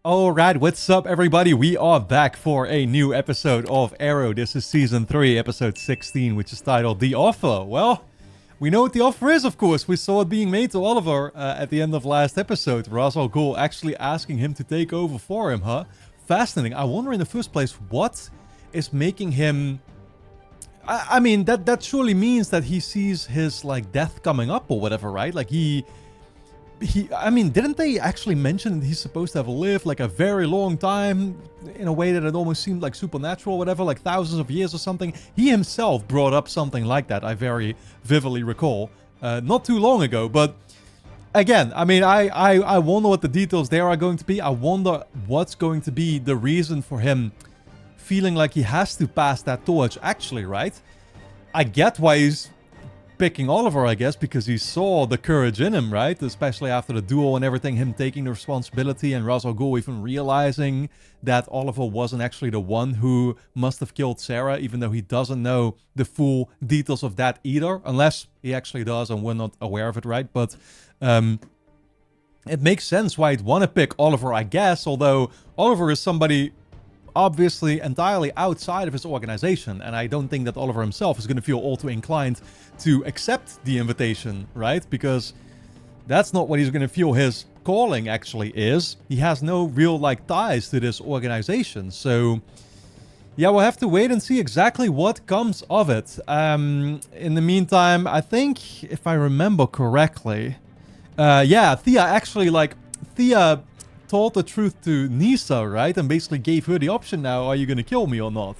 Alright, what's up everybody? We are back for a new episode of Arrow. This is Season 3, Episode 16, which is titled The Offer. Well, we know what the offer is, of course. We saw it being made to Oliver at the end of last episode. Ra's al Ghul actually asking him to take over for him, huh? Fascinating. I wonder in the first place, what is making him... I mean, that surely means that he sees his, like, death coming up or whatever, right? Like, I mean, didn't they actually mention that he's supposed to have lived like a very long time in a way that it almost seemed like supernatural, whatever, like thousands of years or something? He himself brought up something like that, I very vividly recall, not too long ago. But again, I mean, I wonder what the details there are going to be. I wonder what's going to be the reason for him feeling like he has to pass that torch, actually, right? I get why he's picking Oliver, I guess, because he saw the courage in him, right? Especially after the duel and everything, him taking the responsibility and Ra's al Ghul even realizing that Oliver wasn't actually the one who must have killed Sarah, even though he doesn't know the full details of that either, unless he actually does and we're not aware of it, right? But it makes sense why he'd want to pick Oliver, I guess, although Oliver is somebody obviously entirely outside of his organization, and I don't think that Oliver himself is going to feel all too inclined to accept the invitation, right? Because that's not what he's going to feel his calling actually is. He has no real, like, ties to this organization, so yeah, we'll have to wait and see exactly what comes of it. In the meantime, I think, if I remember correctly, yeah, Thea told the truth to Nisa, right? And basically gave her the option now, are you going to kill me or not?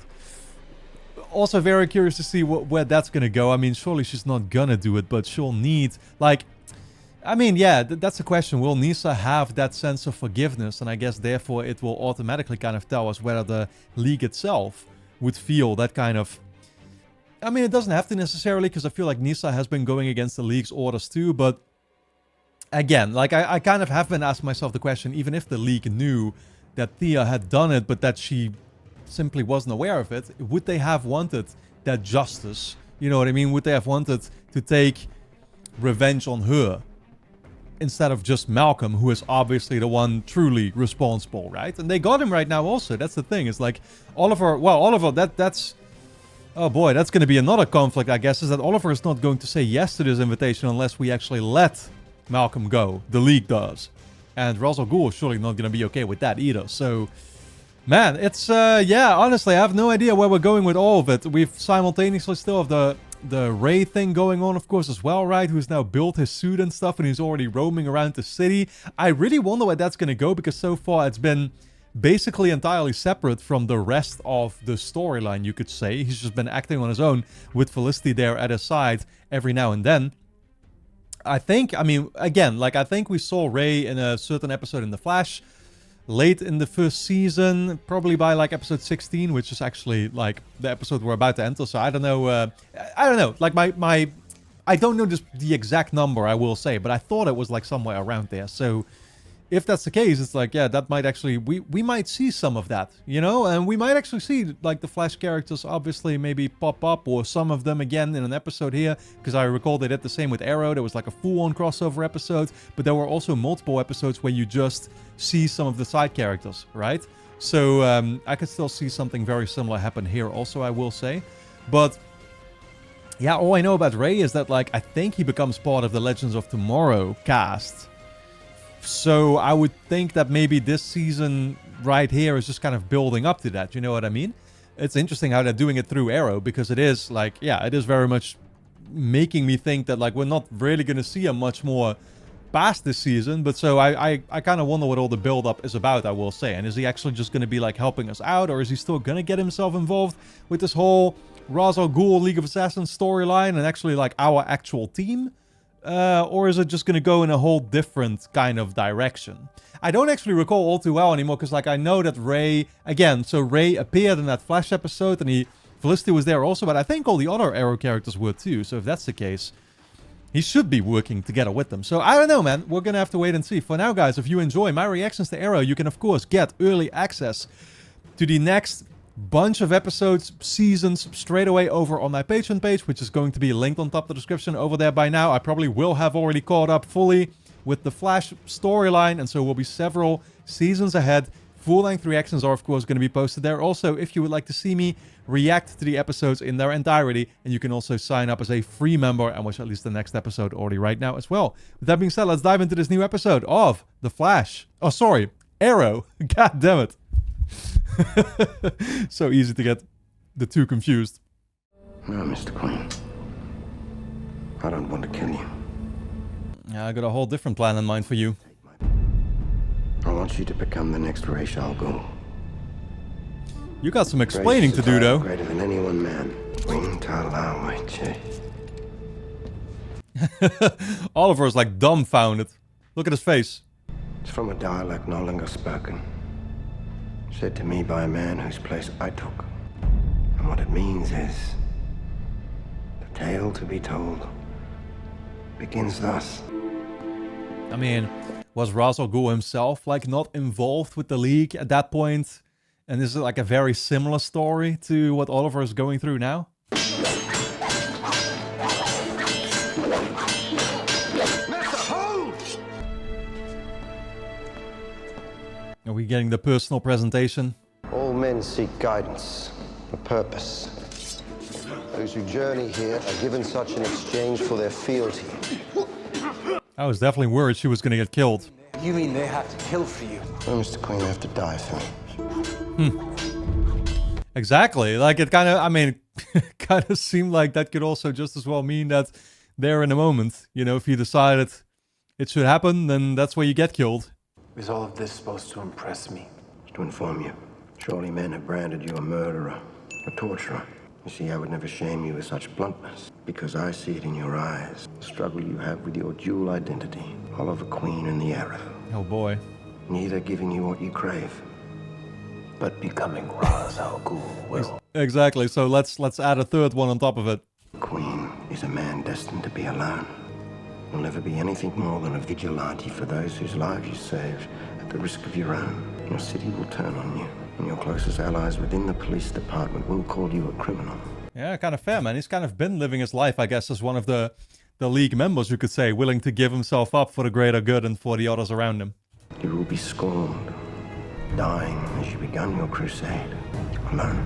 Also very curious to see where that's going to go. I mean, surely she's not going to do it, but she'll need, like... I mean, yeah, that's the question. Will Nisa have that sense of forgiveness? And I guess, therefore, it will automatically kind of tell us whether the League itself would feel that kind of... I mean, it doesn't have to necessarily, because I feel like Nisa has been going against the League's orders too, but... Again, like, I kind of have been asking myself the question, even if the League knew that Thea had done it, but that she simply wasn't aware of it, would they have wanted that justice? You know what I mean? Would they have wanted to take revenge on her instead of just Malcolm, who is obviously the one truly responsible, right? And they got him right now also. That's the thing. It's like, Oliver, well, Oliver, that's... Oh boy, that's going to be another conflict, I guess, is that Oliver is not going to say yes to this invitation unless we actually let Malcolm go. The League does. And Ra's al Ghul is surely not going to be okay with that either. So, man, it's, yeah, honestly, I have no idea where we're going with all of it. We've simultaneously still have the Ray thing going on, of course, as well, right? Who's now built his suit and stuff, and he's already roaming around the city. I really wonder where that's going to go, because so far it's been basically entirely separate from the rest of the storyline, you could say. He's just been acting on his own with Felicity there at his side every now and then. I think, I mean, again, like, I think we saw Ray in a certain episode in The Flash late in the first season, probably by, like, episode 16, which is actually, like, the episode we're about to enter. So I don't know, like, I don't know the exact number, I will say, but I thought it was, like, somewhere around there. So if that's the case, it's like, yeah, that might actually, we might see some of that, you know? And we might actually see, like, the Flash characters obviously maybe pop up, or some of them again in an episode here, because I recall they did the same with Arrow. There was like a full-on crossover episode, but there were also multiple episodes where you just see some of the side characters, right? So I could still see something very similar happen here also, I will say. But yeah, all I know about Ray is that, like, I think he becomes part of the Legends of Tomorrow cast. So I would think that maybe this season right here is just kind of building up to that, you know what I mean? It's interesting how they're doing it through Arrow, because it is, like, yeah, it is very much making me think that, like, we're not really going to see him much more past this season. But so I kind of wonder what all the build-up is about, I will say. And is he actually just going to be, like, helping us out, or is he still going to get himself involved with this whole Ra's al Ghul League of Assassins storyline and actually, like, our actual team? Or is it just going to go in a whole different kind of direction? I don't actually recall all too well anymore, because, like, I know that Ray... Again, so Ray appeared in that Flash episode, and Felicity was there also, but I think all the other Arrow characters were too. So if that's the case, he should be working together with them. So I don't know, man. We're going to have to wait and see. For now, guys, if you enjoy my reactions to Arrow, you can, of course, get early access to the next bunch of episodes, seasons, straight away over on my Patreon page, which is going to be linked on top of the description over there by now. I probably will have already caught up fully with the Flash storyline, and so will be several seasons ahead. Full-length reactions are, of course, going to be posted there. Also, if you would like to see me react to the episodes in their entirety, and you can also sign up as a free member and watch at least the next episode already right now as well. With that being said, let's dive into this new episode of The Flash. Oh, sorry, Arrow. God damn it. So easy to get the two confused. No, Mr. Queen. I don't want to kill you. Yeah, I got a whole different plan in mind for you. I want you to become the next Ra's al Ghul. You got some explaining to do, though. Greater than any one man. Wing Talawaiche. Oliver's like dumbfounded. Look at his face. It's from a dialect no longer spoken. Said to me by a man whose place I took. And what it means is... the tale to be told begins thus. I mean, was Ra's al Ghul himself like not involved with the League at that point? And is it like a very similar story to what Oliver is going through now? Are we getting the personal presentation? All men seek guidance, a purpose. Those who journey here are given such in exchange for their fealty. I was definitely worried she was going to get killed. You mean they have to kill for you? Oh, Mr. Queen, they have to die for me. Exactly. Like, it kind of, I mean, kind of seemed like that could also just as well mean that there in a moment, you know, if you decided it should happen, then that's where you get killed. Is all of this supposed to impress me? To inform you, surely men have branded you a murderer, a torturer. You see, I would never shame you with such bluntness, because I see it in your eyes. The struggle you have with your dual identity, Oliver Queen and the Arrow. Oh boy. Neither giving you what you crave. But becoming Ra's al Ghul will. Exactly, so let's add a third one on top of it. Queen is a man destined to be alone. You'll never be anything more than a vigilante for those whose lives you saved at the risk of your own. Your city will turn on you, and your closest allies within the police department will call you a criminal. Yeah, kind of fair, man. He's kind of been living his life, I guess, as one of the League members, you could say, willing to give himself up for the greater good and for the others around him. You will be scorned, dying as you begun your crusade, alone.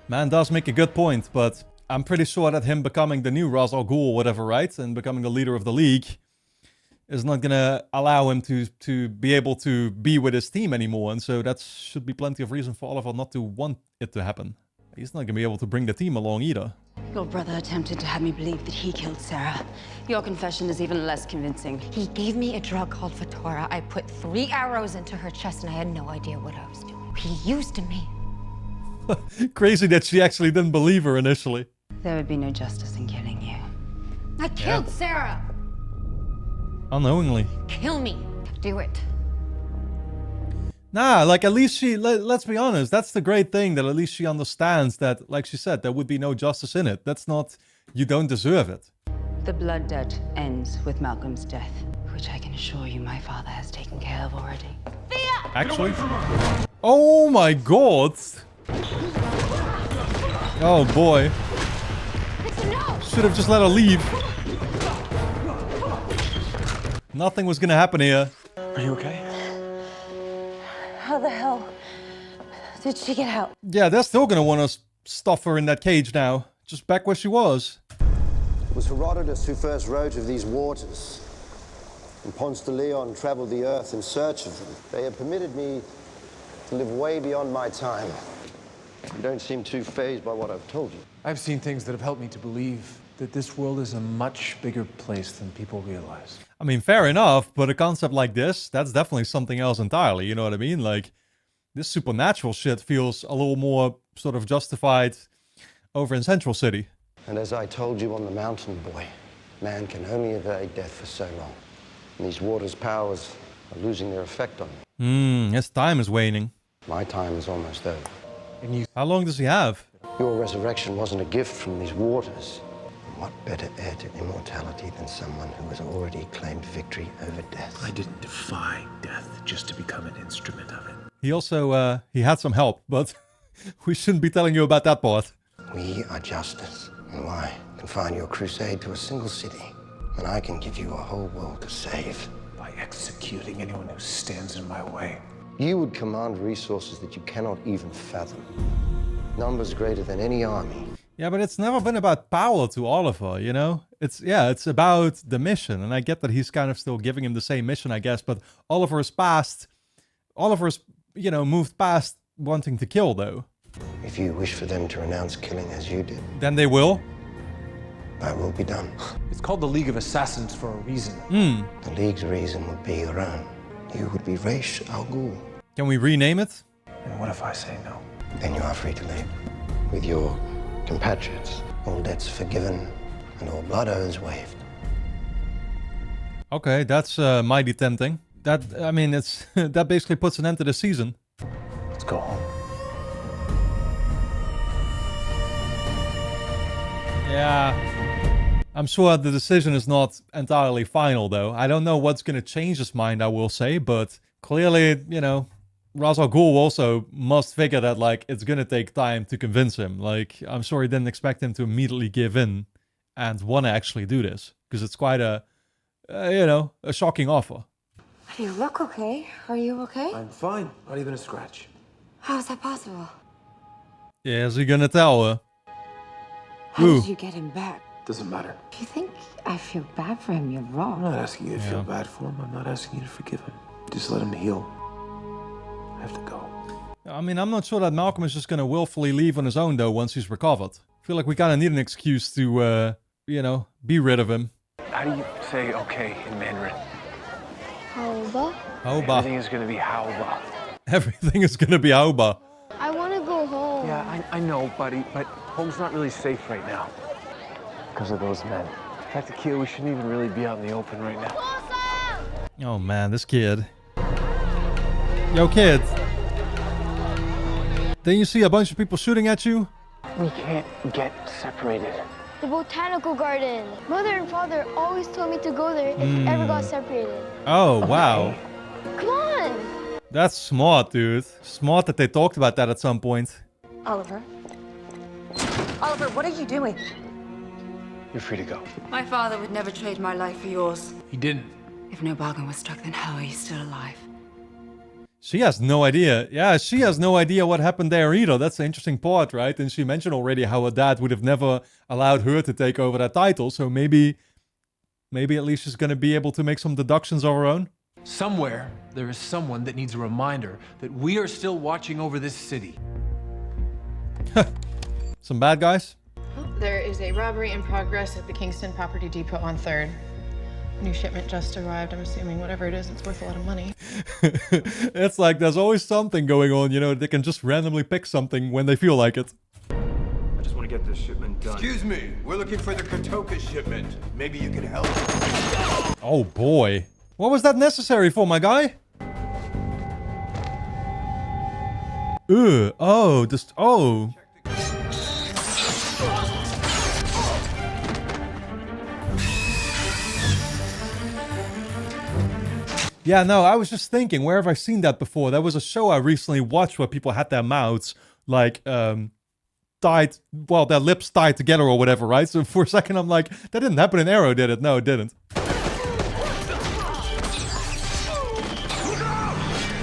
Man does make a good point, but I'm pretty sure that him becoming the new Ra's al Ghul or whatever, right, and becoming the leader of the League is not gonna allow him to be able to be with his team anymore, and so that should be plenty of reason for Oliver not to want it to happen. He's not gonna be able to bring the team along either. Your brother attempted to have me believe that he killed Sarah. Your confession is even less convincing. He gave me a drug called Fatora. I put 3 arrows into her chest and I had no idea what I was doing. He used me. Crazy that she actually didn't believe her initially. There would be no justice in killing you. I killed Sarah. Unknowingly. Kill me. Do it. Nah, like at least she, let's be honest, that's the great thing, that at least she understands that, like she said, there would be no justice in it. That's not, you don't deserve it. The blood debt ends with Malcolm's death, which I can assure you my father has taken care of already. Actually? Oh my god! Oh boy. Should have just let her leave. Nothing was gonna happen here. Are you okay? How the hell did she get out? Yeah, they're still gonna want to stuff her in that cage now. Just back where she was. It was Herodotus who first wrote of these waters. And Ponce de Leon traveled the earth in search of them. They have permitted me to live way beyond my time. You don't seem too fazed by what I've told you. I've seen things that have helped me to believe that this world is a much bigger place than people realize. I mean, fair enough, but a concept like this, that's definitely something else entirely, you know what I mean? Like, this supernatural shit feels a little more sort of justified over in Central City. And as I told you on the mountain, boy, man can only evade death for so long. And these waters' powers are losing their effect on him. His time is waning. My time is almost over. And you How long does he have? Your resurrection wasn't a gift from these waters. What better heir to immortality than someone who has already claimed victory over death? I didn't defy death just to become an instrument of it. He also, he had some help, but we shouldn't be telling you about that part. We are justice. And why confine your crusade to a single city when I can give you a whole world to save? By executing anyone who stands in my way. You would command resources that you cannot even fathom. Numbers greater than any army. Yeah, but it's never been about power to Oliver, you know? It's about the mission. And I get that he's kind of still giving him the same mission, I guess. But Oliver's, you know, moved past wanting to kill, though. If you wish for them to renounce killing as you did, Then they will. that will be done. It's called the League of Assassins for a reason. The League's reason would be your own. You would be Raish Al Ghul. Can we rename it? And what if I say no? Then you are free to leave. With your compatriots, all debts forgiven and all blood oaths waived. Okay, that's mighty tempting. That, I mean, it's that basically puts an end to the season. Let's go home. Yeah. I'm sure the decision is not entirely final, though. I don't know what's going to change his mind, I will say, but clearly, you know, Ra's al Ghul also must figure that, like, it's going to take time to convince him. Like, I'm sure he didn't expect him to immediately give in and want to actually do this, because it's quite a, you know, a shocking offer. You look okay. Are you okay? I'm fine. Not even a scratch. How is that possible? Yeah, is he going to tell her? How Ooh. did you get him back? Doesn't matter. If you think I feel bad for him, you're I'm wrong. not asking you to feel bad for him. I'm not asking you to forgive him. Just let him heal. I have to go. I mean, I'm not sure that Malcolm is just going to willfully leave on his own, though, once he's recovered. I feel like we kind of need an excuse to, you know, be rid of him. How do you say okay in Mandarin? Hauba? Hauba. Everything is going to be hauba. Everything is going to be Hauba. I want to go home. Yeah, I know, buddy, but home's not really safe right now. Because of those men. Back to Keel, we shouldn't even really be out in the open right now. Oh, man, this kid. Yo, kid. Didn't you see a bunch of people shooting at you? We can't get separated. The botanical garden. Mother and father always told me to go there if we ever got separated. Oh, wow. Come on! That's smart, dude. Smart that they talked about that at some point. Oliver? Oliver, what are you doing? You're free to go. My father would never trade my life for yours. He didn't. If no bargain was struck, then how are you still alive? She has no idea. Yeah, she has no idea what happened there either. That's the interesting part, right? And she mentioned already how her dad would have never allowed her to take over that title. So maybe at least she's going to be able to make some deductions of her own. Somewhere, there is someone that needs a reminder that we are still watching over this city. Some bad guys. There is a robbery in progress at the Kingston Property Depot on 3rd. New shipment just arrived. I'm assuming whatever it is, it's worth a lot of money. It's like there's always something going on, you know. They can just randomly pick something when they feel like it. I just want to get this shipment done. Excuse me, we're looking for the Kotoka shipment. Maybe you can help. Oh boy. What was that necessary for, my guy? Oh, just, oh. Yeah, no, I was just thinking, where have I seen that before? There was a show I recently watched where people had their mouths, like, tied, well, their lips tied together or whatever, right? So for a second I'm like, that didn't happen in Arrow, did it? No, it didn't.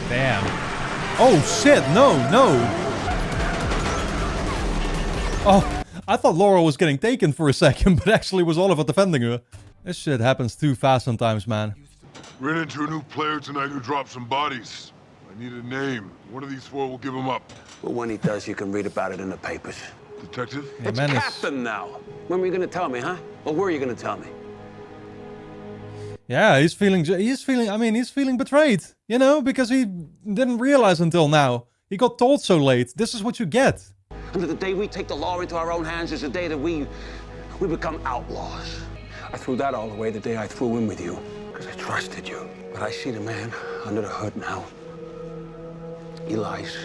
Damn. Oh, shit, no. Oh, I thought Laura was getting taken for a second, but actually was Oliver defending her. This shit happens too fast sometimes, man. Ran into a new player tonight who dropped some bodies. I need a name. One of these four will give him up. Well, when he does, you can read about it in the papers. Detective? Yeah, It's man, Captain now. When were you gonna tell me, huh? Or were you gonna tell me? Yeah, he's feeling, I mean, he's feeling betrayed, you know, because he didn't realize until now. He got told so late. This is what you get. And the day we take the law into our own hands is the day that we become outlaws. I threw that all away the day I threw in with you, because I trusted you. But I see the man under the hood now. He lies.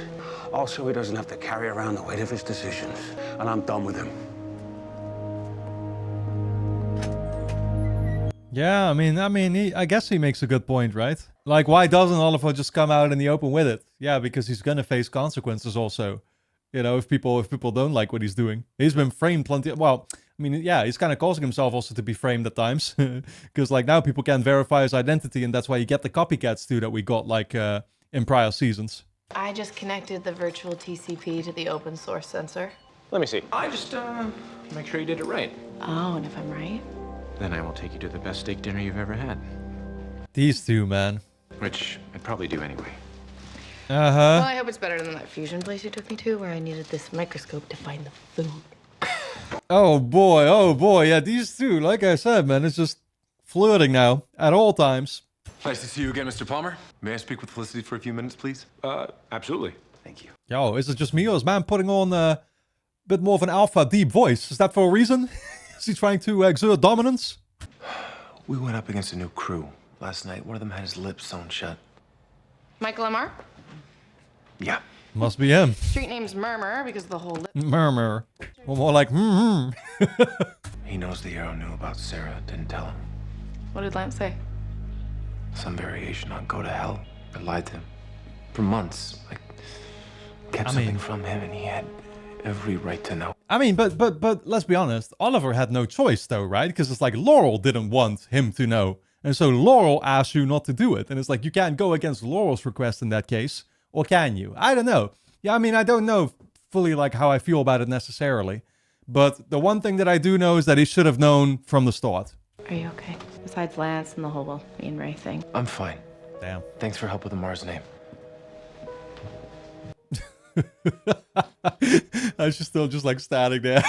Also, he doesn't have to carry around the weight of his decisions. And I'm done with him. Yeah, I mean, I guess he makes a good point, right? Like, why doesn't Oliver just come out in the open with it? Yeah, because he's gonna face consequences also. You know, if people don't like what he's doing. He's been framed plenty. Well, I mean, yeah, he's kind of causing himself also to be framed at times. Because, like, now people can't verify his identity, and that's why you get the copycats, too, that we got, like, in prior seasons. I just connected the virtual TCP to the open source sensor. Let me see. I just, make sure you did it right. Oh, and if I'm right? Then I will take you to the best steak dinner you've ever had. These two, man. Which I'd probably do anyway. Well, I hope it's better than that fusion place you took me to, where I needed this microscope to find the food. Oh boy, yeah, these two, like I said, man, it's just flirting now, at all times. Nice to see you again, Mr. Palmer. May I speak with Felicity for a few minutes, please? Absolutely. Thank you. Yo, is it just me, or is man putting on a bit more of an alpha deep voice? Is that for a reason? Is he trying to exert dominance? We went up against a new crew last night. One of them had his lips sewn shut. Michael MR? Yeah. Must be him. Street name's Murmur because of the whole lip. Murmur. Well, more like He knows the Arrow knew about Sarah, didn't tell him. What did Lance say? Some variation on go to hell. I lied to him. For months. Like, kept something from him, and he had every right to know. I mean, but let's be honest. Oliver had no choice, though, right? Because it's like Laurel didn't want him to know. And so Laurel asked you not to do it. And it's like, you can't go against Laurel's request in that case. Or can you? I don't know. Yeah, I mean, I don't know fully like how I feel about it necessarily. But the one thing that I do know is that he should have known from the start. Are you okay? Besides Lance and the whole me and Ray thing. I'm fine. Damn. Thanks for help with the Mars name. I was just still just like standing there.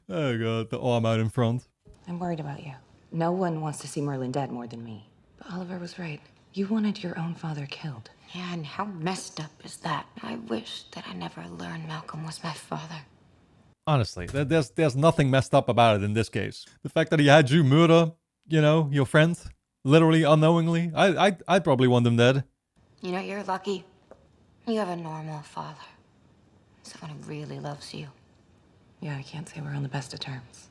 Oh god, the arm out in front. I'm worried about you. No one wants to see Merlin dead more than me. But Oliver was right. You wanted your own father killed. Yeah, and how messed up is that? I wish that I never learned Malcolm was my father. Honestly, there's nothing messed up about it in this case. The fact that he had you murder, you know, your friend, literally unknowingly, I'd probably want him dead. You know, you're lucky. You have a normal father. Someone who really loves you. Yeah, I can't say we're on the best of terms.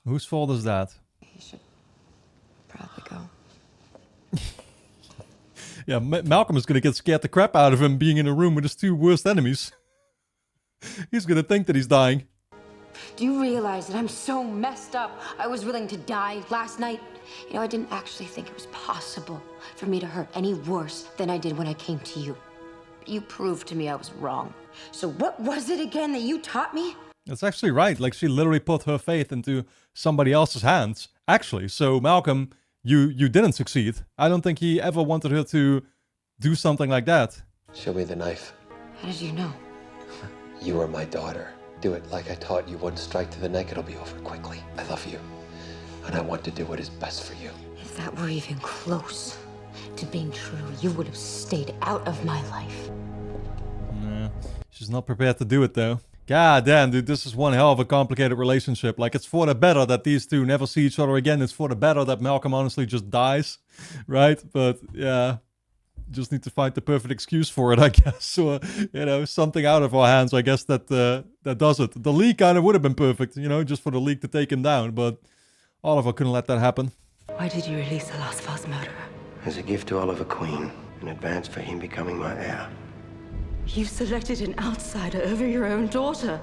Whose fault is that? You should probably go. Yeah, Malcolm is gonna get scared the crap out of him being in a room with his two worst enemies. He's gonna think that he's dying. Do you realize that I'm so messed up? I was willing to die last night. You know, I didn't actually think it was possible for me to hurt any worse than I did when I came to you. You proved to me I was wrong. So what was it again that you taught me? That's actually right. Like, she literally put her faith into somebody else's hands. Actually, so Malcolm, you didn't succeed. I don't think he ever wanted her to do something like that. Show me the knife. How did you know? You are my daughter. Do it like I taught you. One strike to the neck, it'll be over quickly. I love you, and I want to do what is best for you. If that were even close to being true, you would have stayed out of my life. Nah, she's not prepared to do it, though. God damn, dude, this is one hell of a complicated relationship. Like, it's for the better that these two never see each other again. It's for the better that Malcolm honestly just dies, right? But, yeah, just need to find the perfect excuse for it, I guess. Or, you know, something out of our hands, I guess, that does it. The leak kind of would have been perfect, you know, just for the leak to take him down. But Oliver couldn't let that happen. Why did you release the Last Falls murderer? As a gift to Oliver Queen, in advance for him becoming my heir. You selected an outsider over your own daughter.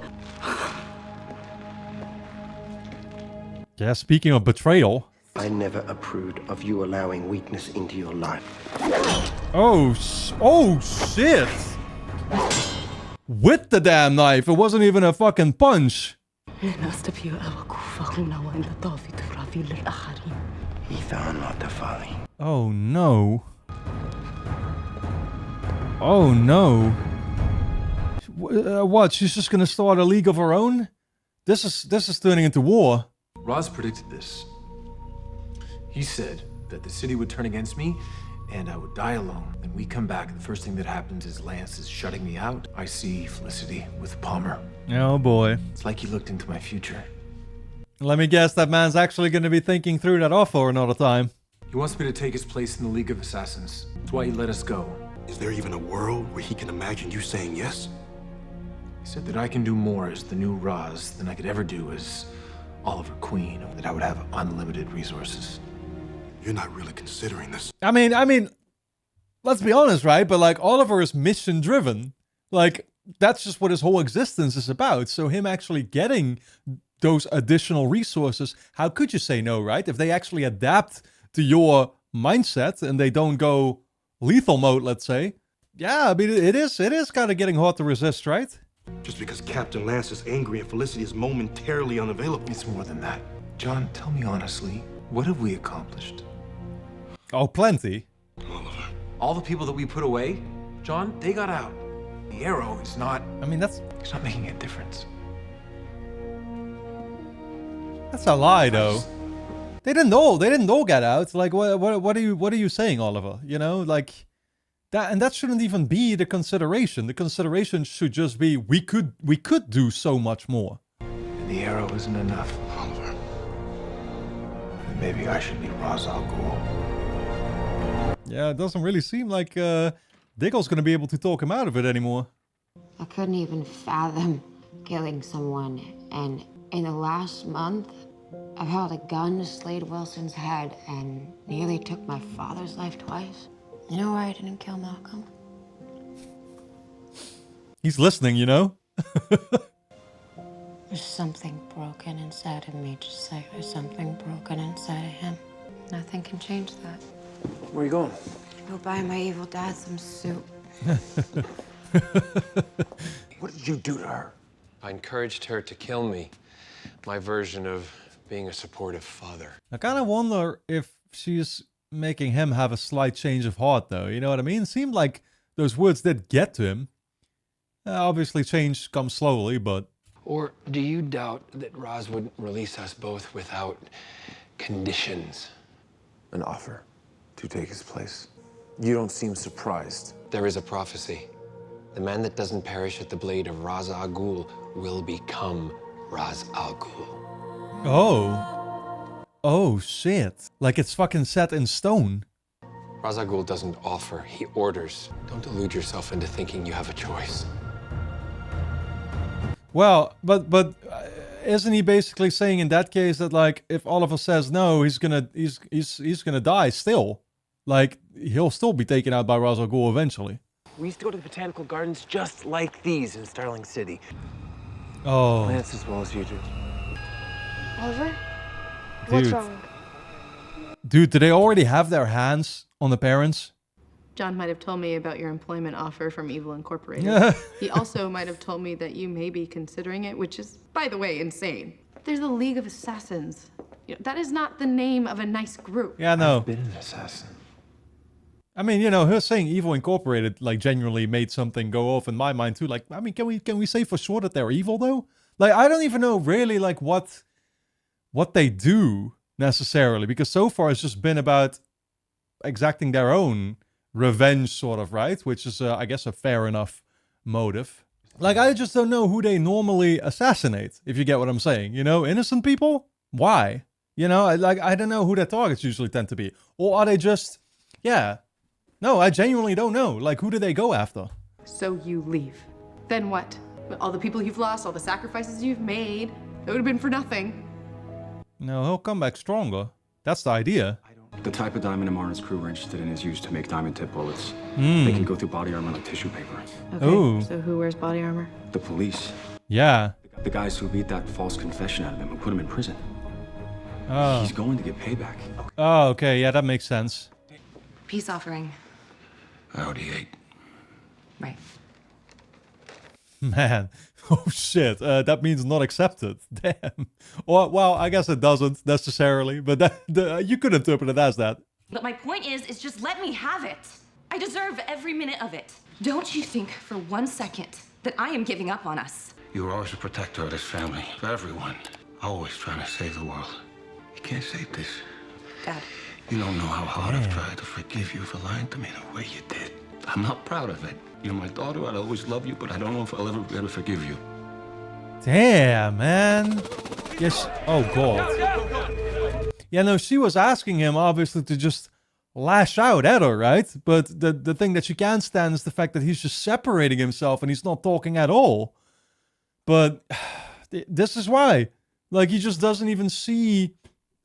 Yeah, speaking of betrayal. I never approved of you allowing weakness into your life. Oh shit! With the damn knife, it wasn't even a fucking punch. Oh no. Oh no. What? She's just gonna start a league of her own? This is turning into war. Roz predicted this. He said that the city would turn against me and I would die alone. Then we come back and the first thing that happens is Lance is shutting me out. I see Felicity with Palmer. Oh boy. It's like he looked into my future. Let me guess, that man's actually going to be thinking through that offer another time. He wants me to take his place in the League of Assassins. That's why he let us go. Is there even a world where he can imagine you saying yes? He said that I can do more as the new Roz than I could ever do as Oliver Queen, or that I would have unlimited resources. You're not really considering this. I mean, let's be honest, right? But like, Oliver is mission driven. Like, that's just what his whole existence is about. So him actually getting those additional resources, how could you say no, right? If they actually adapt to your mindset and they don't go lethal mode, let's say. Yeah, I mean, it is kind of getting hard to resist, right? Just because Captain Lance is angry and Felicity is momentarily unavailable. It's more than that. John, tell me honestly, what have we accomplished? Oh, plenty. Oliver. All the people that we put away, John, they got out. The arrow is not... I mean, it's not making a difference. That's a lie, though. They didn't all get out. Like, what are you saying, Oliver? You know, like that, and that shouldn't even be the consideration. The consideration should just be we could do so much more. And the arrow isn't enough, Oliver. Then maybe I should be Ra's al Ghul. Yeah, it doesn't really seem like Diggle's gonna be able to talk him out of it anymore. I couldn't even fathom killing someone, and in the last month, I've held a gun to Slade Wilson's head and nearly took my father's life twice. You know why I didn't kill Malcolm? He's listening, you know? There's something broken inside of me, just like there's something broken inside of him. Nothing can change that. Where are you going? Go buy my evil dad some soup. What did you do to her? I encouraged her to kill me. My version of being a supportive father. I kind of wonder if she's making him have a slight change of heart, though. You know what I mean? It seemed like those words did get to him. Obviously, change comes slowly, but... Or do you doubt that Roz would release us both without conditions? An offer to take his place. You don't seem surprised. There is a prophecy. The man that doesn't perish at the blade of Ra's al Ghul will become Ra's al Ghul. Oh. Oh, shit. Like it's fucking set in stone. Ra's al Ghul doesn't offer, he orders. Don't delude yourself into thinking you have a choice. Well, but isn't he basically saying in that case that, like, if Oliver says no, he's gonna die still? Like, he'll still be taken out by Ra's al Ghul eventually. We used to go to the botanical gardens just like these in Starling City. Oh. Lance as well as you do. Oliver? What's Dude. wrong? Dude, do they already have their hands on the parents? John might have told me about your employment offer from Evil Incorporated. He also might have told me that you may be considering it, which is, by the way, insane. There's a League of Assassins. You know, that is not the name of a nice group. Yeah, no. I've been an assassin. I mean, you know, her saying Evil Incorporated, like, genuinely made something go off in my mind, too. Like, I mean, can we say for sure that they're evil, though? Like, I don't even know, really, like, what they do, necessarily. Because so far, it's just been about exacting their own revenge, sort of, right? Which is, I guess, a fair enough motive. Like, I just don't know who they normally assassinate, if you get what I'm saying. You know, innocent people? Why? You know, I don't know who their targets usually tend to be. Or are they just, yeah. No, I genuinely don't know. Like, who do they go after? So you leave. Then what? All the people you've lost, all the sacrifices you've made, it would have been for nothing. No, he'll come back stronger. That's the idea. The type of diamond Amara's crew were interested in is used to make diamond tip bullets. Mm. They can go through body armor like tissue paper. Okay, Ooh. so who wears body armor? The police. Yeah. The guys who beat that false confession out of him and put him in prison. Oh. He's going to get payback. Oh, okay. Yeah, that makes sense. Peace offering. I already ate. Right. Man. Oh, shit. That means not accepted. Damn. Or, well, I guess it doesn't necessarily, but you could interpret it as that. But my point is just let me have it. I deserve every minute of it. Don't you think for 1 second that I am giving up on us? You were always a protector of this family, of everyone. Always trying to save the world. You can't save this. Dad. You don't know how hard I've tried to forgive you for lying to me the way you did. I'm not proud of it. You're my daughter, I'll always love you, but I don't know if I'll ever be able to forgive you. Damn, man. Yes. Oh, God. Yeah, no, she was asking him, obviously, to just lash out at her, right? But the thing that she can't stand is the fact that he's just separating himself and he's not talking at all. But this is why. Like, he just doesn't even see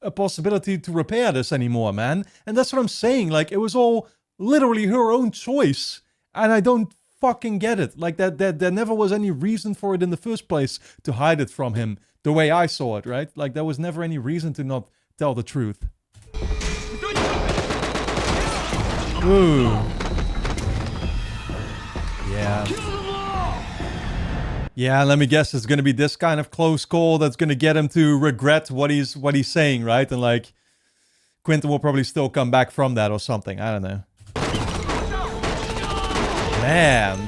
a possibility to repair this anymore, man. And that's what I'm saying. Like, it was all literally her own choice. And I don't fucking get it. Like, there never was any reason for it in the first place to hide it from him the way I saw it, right? Like, there was never any reason to not tell the truth. Ooh. Yeah. Yeah, let me guess, it's gonna be this kind of close call that's gonna get him to regret what he's saying, right? And like, Quentin will probably still come back from that or something. I don't know. Man.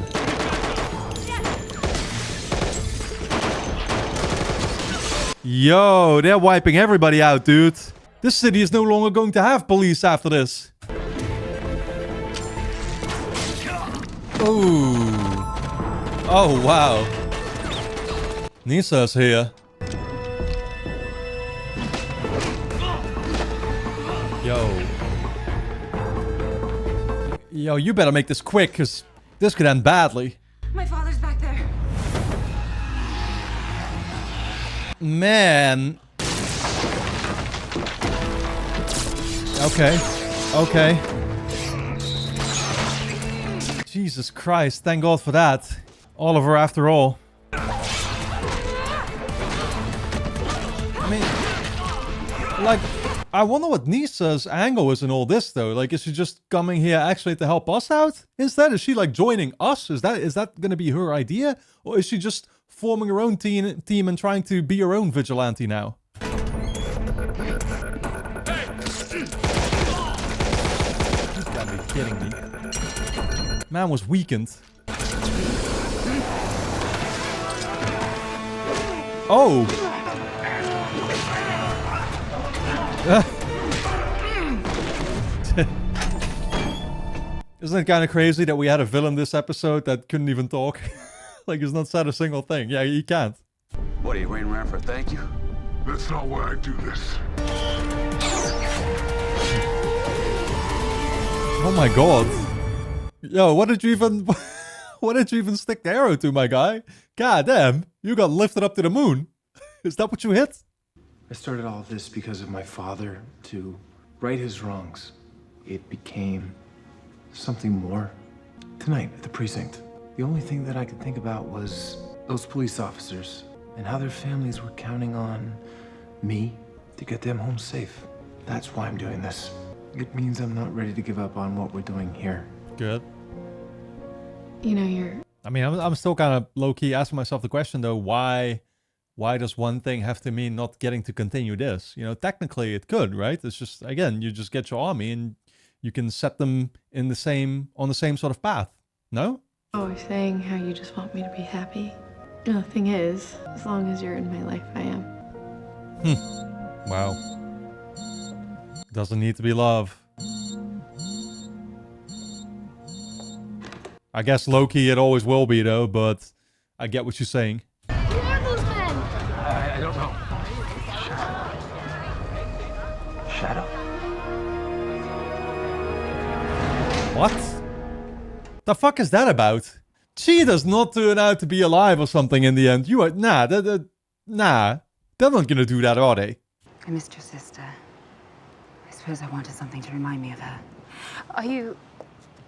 Yo, they're wiping everybody out, dude. This city is no longer going to have police after this. Ooh. Oh, wow. Nisa's here. Yo, you better make this quick, because this could end badly. My father's back there. Man. Okay. Jesus Christ, thank God for that. Oliver, after all. I mean, like, I wonder what Nisa's angle is in all this, though. Like, is she just coming here actually to help us out instead? Is she, like, joining us? Is that going to be her idea? Or is she just forming her own team and trying to be her own vigilante now? You gotta be kidding me. Man was weakened. Oh! Isn't it kind of crazy that we had a villain this episode that couldn't even talk? Like, he's not said a single thing. Yeah, he can't. What, are you waiting around for a thank you? That's not why I do this. Oh my god. Yo, what did you even... what did you even stick the arrow to, my guy? God damn, you got lifted up to the moon. Is that what you hit? I started all this because of my father, to right his wrongs. It became something more. Tonight, at the precinct, the only thing that I could think about was those police officers and how their families were counting on me to get them home safe. That's why I'm doing this. It means I'm not ready to give up on what we're doing here. Good. You know, I mean, I'm still kind of low-key asking myself the question, though, why does one thing have to mean not getting to continue this? You know, technically it could, right? It's just, again, you just get your army and you can set them on the same sort of path. No? always saying how you just want me to be happy. And the thing is, as long as you're in my life, I am. Wow. Doesn't need to be love. I guess low-key it always will be, though, but I get what you're saying. Who are those men? I don't know. Shadow? What? The fuck is that about? She does not turn out to be alive or something in the end. You are... Nah, nah. They're not gonna do that, are they? I missed your sister. I suppose I wanted something to remind me of her. Are you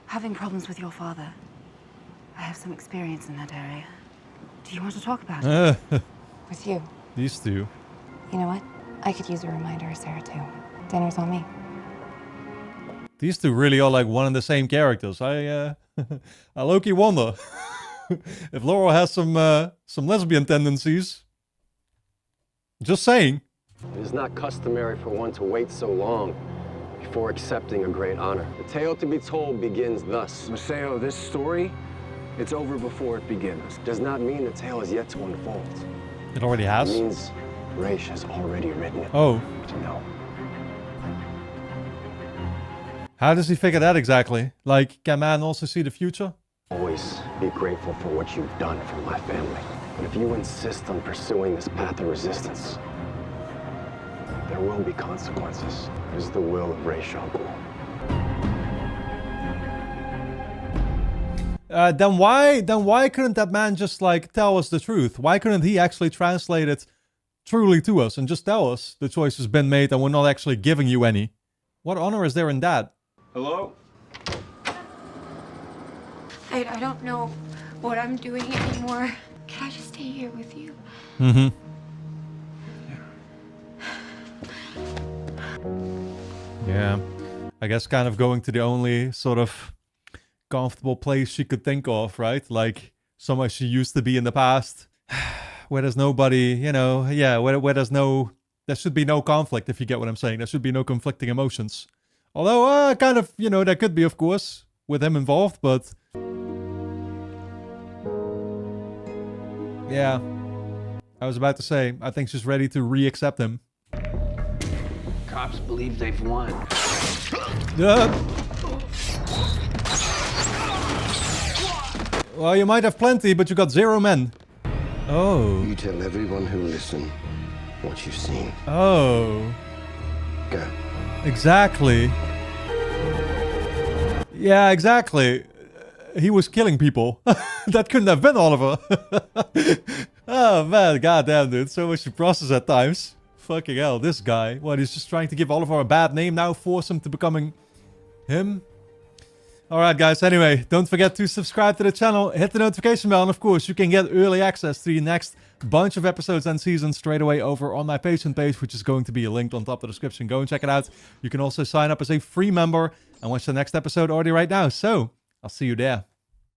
having problems with your father? I have some experience in that area. Do you want to talk about it? With you? These two. You know what? I could use a reminder of Sarah too. Dinner's on me. These two really are like one and the same characters. I low-key wonder if Laurel has some lesbian tendencies. Just saying. It is not customary for one to wait so long before accepting a great honor. The tale to be told begins thus. Maseo, this story, it's over before it begins. Does not mean the tale is yet to unfold. It already has? It means Raish has already written it. Oh. To know. How does he figure that exactly? Like, can man also see the future? Always be grateful for what you've done for my family. But if you insist on pursuing this path of resistance, there will be consequences. It is the will of Raish al Ghul. Then why couldn't that man just like tell us the truth? Why couldn't he actually translate it truly to us and just tell us the choice has been made and we're not actually giving you any? What honor is there in that? Hello? I don't know what I'm doing anymore. Can I just stay here with you? Mm-hmm. Yeah. I guess kind of going to the only sort of comfortable place she could think of, right? Like somewhere she used to be in the past. Where there's nobody, you know, yeah, where there's no... There should be no conflict, if you get what I'm saying. There should be no conflicting emotions. Although, kind of, you know, there could be, of course, with him involved, but... Yeah. I was about to say, I think she's ready to re-accept him. Cops believe they've won. Well, you might have plenty, but you got 0 men. Oh. You tell everyone who will listen what you've seen. Oh. Go. Exactly. Yeah, exactly. He was killing people. That couldn't have been Oliver. Oh man, goddamn dude. So much to process at times. Fucking hell, this guy. What, he's just trying to give Oliver a bad name now? Force him to becoming him? Alright guys, anyway, don't forget to subscribe to the channel, hit the notification bell, and of course you can get early access to the next bunch of episodes and seasons straight away over on my Patreon page, which is going to be linked on top of the description. Go and check it out. You can also sign up as a free member and watch the next episode already right now. So, I'll see you there.